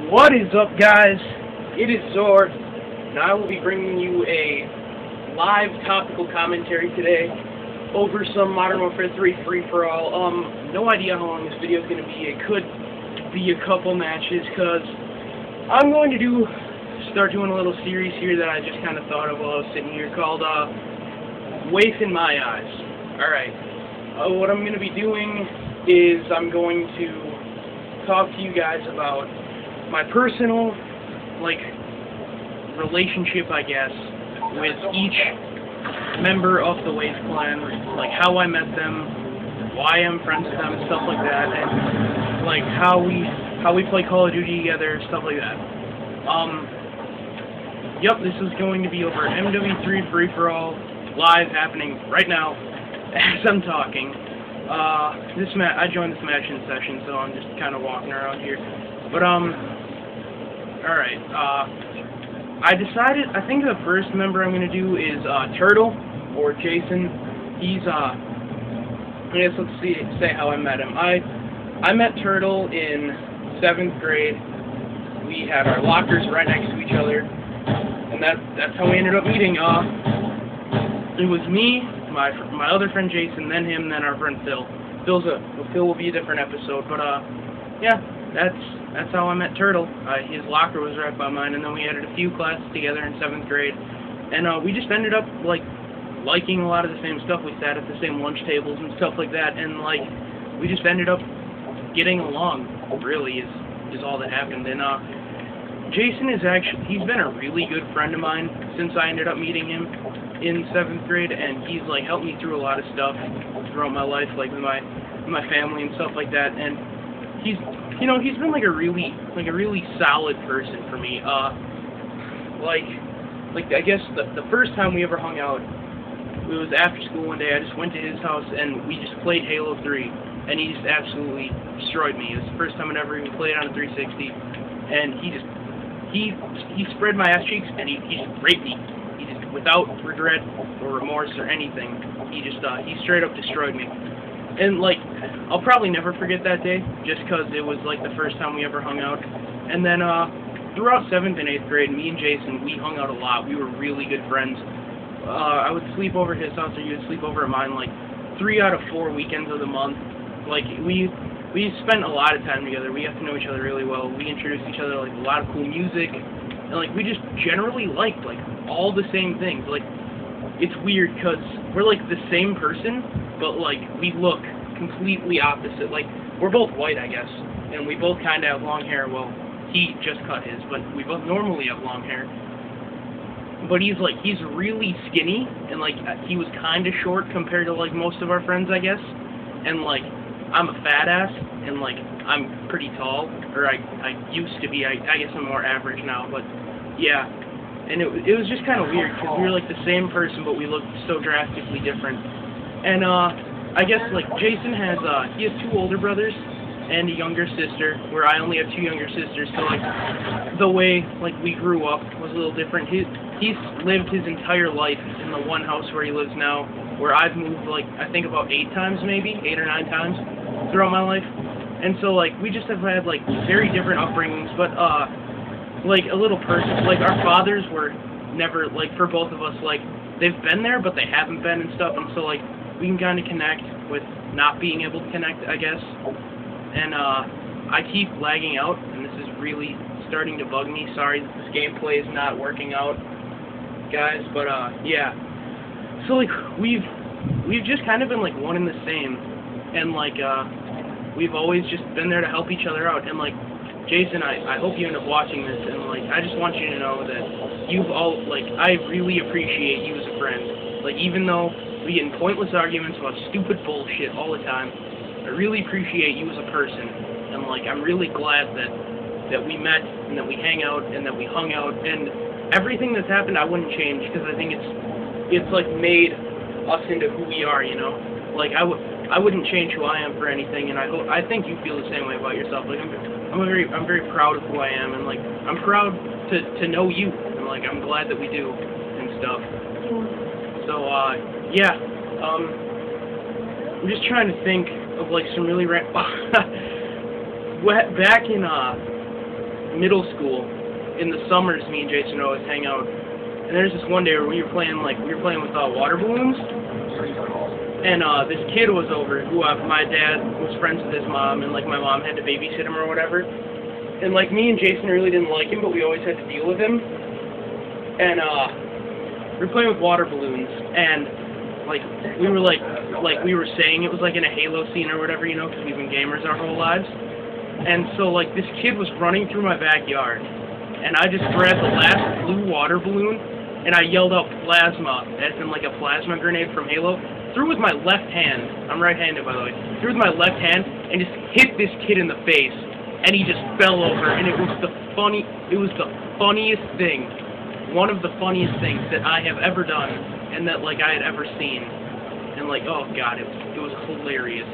What is up, guys? It is Zord, and I will be bringing you a live topical commentary today over some Modern Warfare 3 free-for-all. No idea how long this video is going to be. It could be a couple matches, because I'm going to start doing a little series here that I just kind of thought of while I was sitting here called WaeF in My Eyes. Alright, what I'm going to be doing is I'm going to talk to you guys about my personal, relationship, I guess, with each member of the WaeF clan, how I met them, why I'm friends with them, stuff like that, and, how we play Call of Duty together, stuff like that. Yep, this is going to be over MW3 free-for-all, live, happening right now, as I'm talking. I joined this match in session, so I'm just kind of walking around here. But, alright, I decided, I think the first member I'm going to do is, Turtle, or Jason. He's, I guess let's say how I met him. I met Turtle in 7th grade. We had our lockers right next to each other, and that's how we ended up meeting. It was me, my other friend Jason, then him, then our friend Phil. Phil will be a different episode, but, yeah. That's how I met Turtle. His locker was right by mine, and then we added a few classes together in 7th grade, and we just ended up liking a lot of the same stuff. We sat at the same lunch tables and stuff like that, and we just ended up getting along. Really, is all that happened. And Jason he's been a really good friend of mine since I ended up meeting him in 7th grade, and he's helped me through a lot of stuff throughout my life, with my family and stuff like that, and he's been a really solid person for me. I guess the first time we ever hung out, it was after school one day. I just went to his house and we just played Halo 3, and he just absolutely destroyed me. It was the first time I'd ever even played on a 360, and he spread my ass cheeks, and he just raped me. He just, without regret or remorse or anything, he straight up destroyed me. And, I'll probably never forget that day, just because it was, the first time we ever hung out. And then, throughout 7th and 8th grade, me and Jason, we hung out a lot. We were really good friends. I would sleep over at his house, or he would sleep over at mine, 3 out of 4 weekends of the month. We spent a lot of time together. We got to know each other really well. We introduced each other to, a lot of cool music. And, we just generally liked, all the same things. It's weird, because we're, the same person, but, we look completely opposite. We're both white, I guess, and we both kind of have long hair. Well, he just cut his, but we both normally have long hair. But he's really skinny, and, he was kind of short compared to, most of our friends, I guess. And, I'm a fat ass, and, I'm pretty tall, or I used to be. I guess I'm more average now, but, yeah. And it was just kind of weird, because we were, the same person, but we looked so drastically different. And, I guess, Jason has 2 older brothers and a younger sister, where I only have 2 younger sisters, so, the way, we grew up was a little different. He's lived his entire life in the one house where he lives now, where I've moved, I think about 8 times, maybe, 8 or 9 times throughout my life. And so, we just have had, very different upbringings, but, a little person, our fathers were never, for both of us, they've been there, but they haven't been and stuff, and so, we can kind of connect with not being able to connect, I guess. And, I keep lagging out, and this is really starting to bug me. Sorry that this gameplay is not working out, guys, but, yeah. So, we've just kind of been, one and the same, and, we've always just been there to help each other out, and, Jason, I hope you end up watching this, and, I just want you to know that you've all, I really appreciate you as a friend. Even though we get in pointless arguments about stupid bullshit all the time, I really appreciate you as a person, and, I'm really glad that we met, and that we hang out, and that we hung out, and everything that's happened I wouldn't change, because I think it's made us into who we are, you know? I wouldn't change who I am for anything, and I think you feel the same way about yourself. I'm very proud of who I am, and I'm proud to know you, and I'm glad that we do and stuff. So yeah, I'm just trying to think of some really back in middle school, in the summers, me and Jason would always hang out. And there's this one day where we were playing with water balloons. And this kid was over who my dad was friends with his mom, and like my mom had to babysit him or whatever. And like me and Jason really didn't like him, but we always had to deal with him. And we were playing with water balloons, and like we were saying it was like in a Halo scene or whatever, you know, because we've been gamers our whole lives. And so like this kid was running through my backyard, and I just grabbed the last blue water balloon, and I yelled out plasma, as in like a plasma grenade from Halo. Threw with my left hand. I'm right-handed, by the way. Threw with my left hand and just hit this kid in the face, and he just fell over. And it was the funniest thing, one of the funniest things that I have ever done, and that like I had ever seen. And like, oh god, it was hilarious.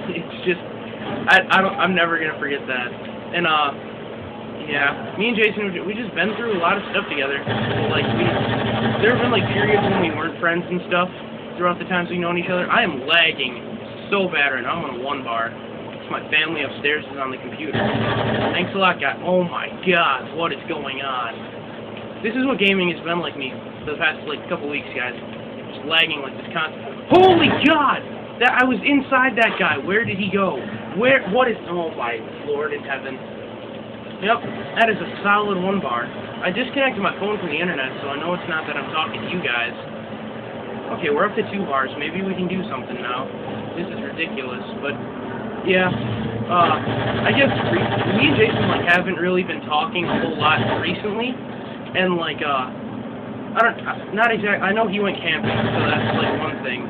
It's just, I'm never gonna forget that. And yeah, me and Jason, we just been through a lot of stuff together. Like there have been like periods when we weren't friends and stuff. Throughout the times we've known each other. I am lagging so bad right now. I'm on a 1 bar. It's my family upstairs is on the computer. Thanks a lot, guys. Oh my god, what is going on? This is what gaming has been like me for the past like couple weeks, guys. Just lagging like this constant. Holy god! That I was inside that guy. Where did he go? What is? Oh my Lord in heaven. Yep, that is a solid 1 bar. I disconnected my phone from the internet, so I know it's not that I'm talking to you guys. Okay, we're up to 2 bars. Maybe we can do something now. This is ridiculous, but yeah. I guess me and Jason like haven't really been talking a whole lot recently, and like I know he went camping, so that's like one thing.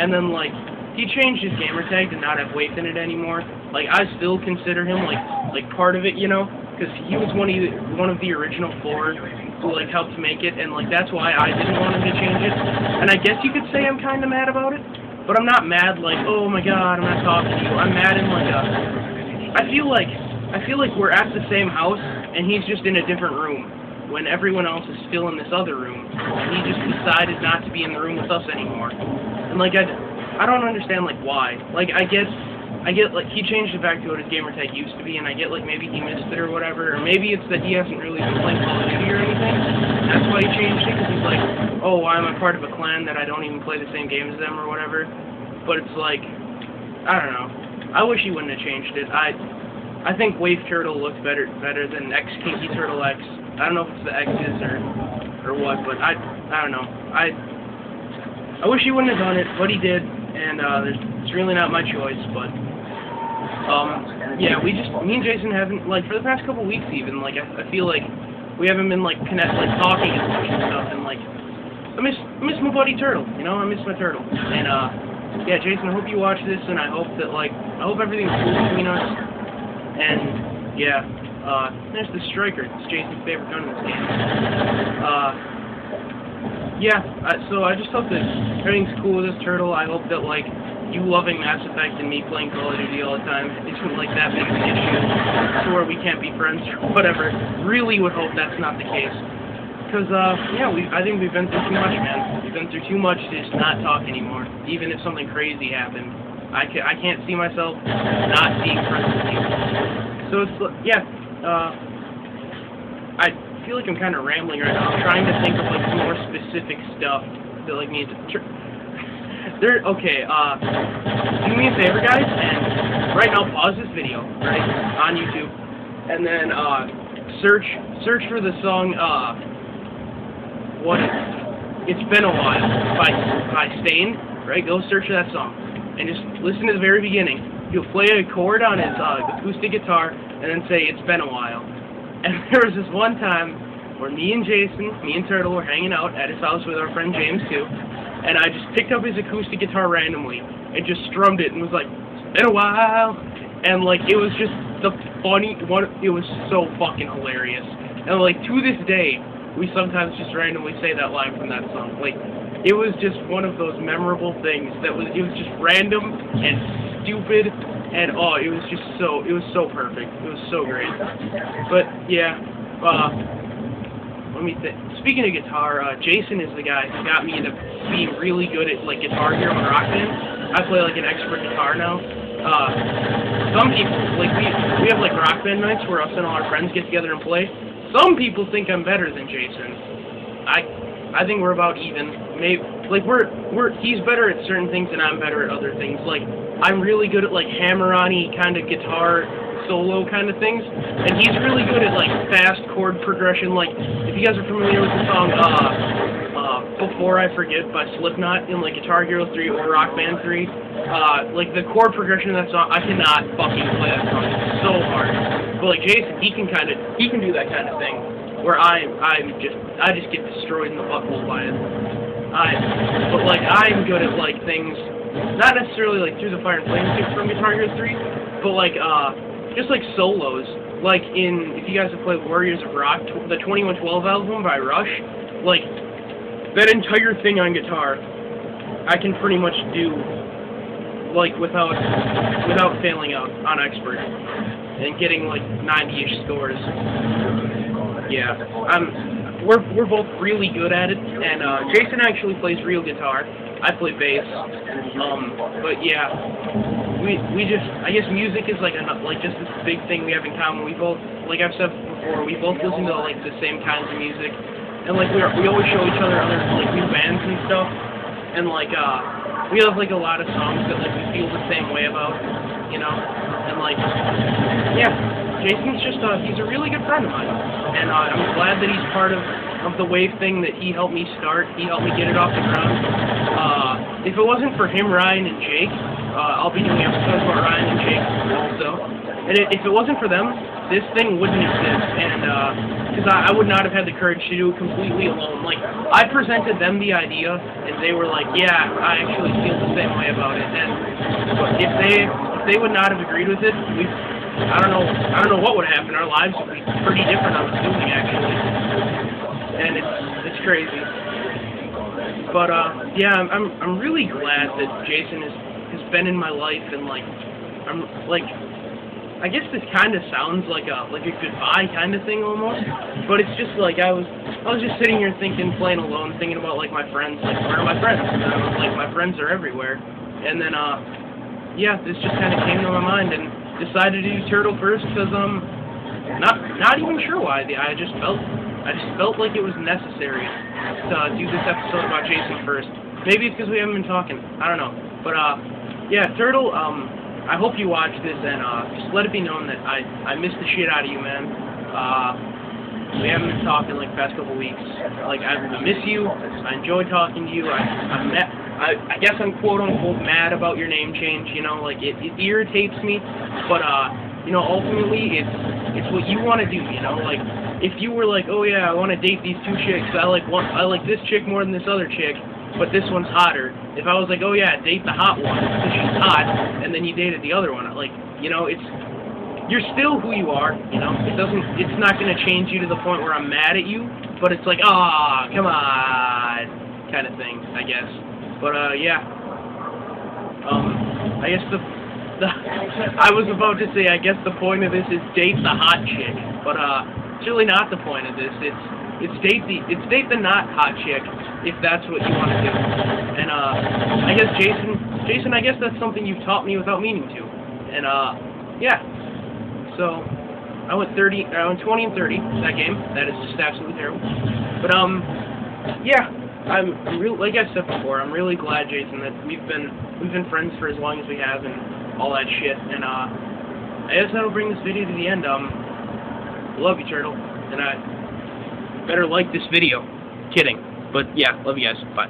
And then like he changed his gamer tag to not have WaeF in it anymore. Like I still consider him like part of it, you know, because he was one of the original 4 who like helped make it, and like that's why I didn't want him to change it. And I guess you could say I'm kind of mad about it, but I'm not mad like, oh my god, I'm not talking to you. I'm mad in like I feel like we're at the same house and he's just in a different room when everyone else is still in this other room, and he just decided not to be in the room with us anymore. And like I don't understand like why. Like I get like he changed it back to what his gamer tag used to be, and I get like maybe he missed it or whatever, or maybe it's that he hasn't really been playing Call of Duty or anything. That's why he changed it, because he's like, oh, I'm a part of a clan that I don't even play the same game as them or whatever. But it's like, I don't know. I wish he wouldn't have changed it. I think WaeF Turtle looks better than X Kinky Turtle X. I don't know if it's the X's or what, but I don't know. I wish he wouldn't have done it, but he did, and it's really not my choice, but yeah, me and Jason haven't, like, for the past couple weeks even, like, I feel like we haven't been, like, talking as much and stuff, and, like, I miss my buddy Turtle, you know, I miss my turtle, and, yeah, Jason, I hope you watch this, and I hope that, like, I hope everything's cool between us, and, yeah, there's the Striker, it's Jason's favorite gun in this game, yeah, so I just hope that everything's cool with this turtle. I hope that, like, you loving Mass Effect and me playing Call of Duty all the time isn't, like, that big of an issue to where we can't be friends or whatever. Really would hope that's not the case. Because, yeah, I think we've been through too much, man. We've been through too much to just not talk anymore, even if something crazy happened. I can't see myself not being friends with you. So it's, yeah, I feel like I'm kind of rambling right now. I'm trying to think of, like, some more specific stuff that, like, needs to... Okay, do me a favor, guys, and right now pause this video, right, on YouTube, and then, search for the song, It's Been a While by Stain, right? Go search for that song, and just listen to the very beginning. He'll play a chord on his acoustic guitar, and then say, "It's been a while." And there was this one time where me and Turtle were hanging out at his house with our friend James, too, and I just picked up his acoustic guitar randomly and just strummed it and was like, "It's been a while." And, like, it was just the funny one. It was so fucking hilarious. And, like, to this day, we sometimes just randomly say that line from that song. Like, it was just one of those memorable things it was just random and stupid, and oh, it was so perfect. It was so great. But yeah, let me think. Speaking of guitar, Jason is the guy who got me into being really good at, like, Guitar Hero and Rock Band. I play like an expert guitar now, some people, like, we have, like, rock band nights where us and all our friends get together and play. Some people think I'm better than Jason. I think we're about even. Maybe, like, he's better at certain things and I'm better at other things. Like, I'm really good at, like, hammer-on-y kind of guitar solo kind of things, and he's really good at, like, fast chord progression. Like, if you guys are familiar with the song, Before I Forget by Slipknot in, like, Guitar Hero 3 or Rock Band 3, like, the chord progression of that song, I cannot fucking play that song. It's so hard. But, like, Jason, he can do that kind of thing, where I just get destroyed in the butthole by it. But, like, I'm good at, like, things, not necessarily, like, Through the Fire and Flames from Guitar Hero 3, but, like, just, like, solos. Like, if you guys have played Warriors of Rock, the 2112 album by Rush, like, that entire thing on guitar, I can pretty much do, like, without failing out on expert and getting, like, 90-ish scores. Yeah, we're both really good at it, and Jason actually plays real guitar. I play bass, but yeah, we just, I guess music is like just this big thing we have in common. We both, like I've said before, we both listen to, like, the same kinds of music. And, like, we always show each other other, like, new bands and stuff, and, like, we have, like, a lot of songs that, like, we feel the same way about, you know, and, like, yeah, Jason's just, he's a really good friend of mine, and, I'm glad that he's part of the WaeF thing that he helped me start. He helped me get it off the ground. If it wasn't for him, Ryan, and Jake, I'll be doing episodes about Ryan and Jake also, and if it wasn't for them, this thing wouldn't exist, and, because I would not have had the courage to do it completely alone. Like, I presented them the idea, and they were like, yeah, I actually feel the same way about it, and if they would not have agreed with it, I don't know what would happen. Our lives would be pretty different, I'm assuming, actually, and it's crazy. But, yeah, I'm really glad that Jason has been in my life, and, like, I'm, like, I guess this kind of sounds like a goodbye kind of thing almost, but it's just like I was just sitting here thinking, playing alone, thinking about, like, my friends, like, where are my friends? And I was like, my friends are everywhere. And then yeah, this just kind of came to my mind and decided to do Turtle first because not even sure why. I just felt like it was necessary to do this episode about Jason first. Maybe it's because we haven't been talking. I don't know. But yeah, Turtle. I hope you watch this, and just let it be known that I miss the shit out of you, man. We haven't been talking, like, the past couple weeks. Like, I miss you. I enjoy talking to you. I guess I'm quote-unquote mad about your name change, you know, like, it irritates me, but, you know, ultimately, it's what you want to do, you know, like, if you were like, oh yeah, I want to date these two chicks, I like this chick more than this other chick, but this one's hotter. If I was like, oh yeah, date the hot one because she's hot, and then you dated the other one, like, you know, you're still who you are, you know. It's not gonna change you to the point where I'm mad at you, but it's like, ah, come on, kind of thing, I guess. But yeah, I guess I was about to say, I guess the point of this is date the hot chick, but it's really not the point of this. It's date the not hot chick, if that's what you want to do. And I guess Jason, I guess that's something you've taught me without meaning to. And yeah. So I went 20 and 30 that game. That is just absolutely terrible. But yeah, I'm real. Like I said before, I'm really glad, Jason, that we've been friends for as long as we have and all that shit. And I guess that'll bring this video to the end. Love you, Turtle, and I better like this video. Kidding. But yeah, love you guys. Bye.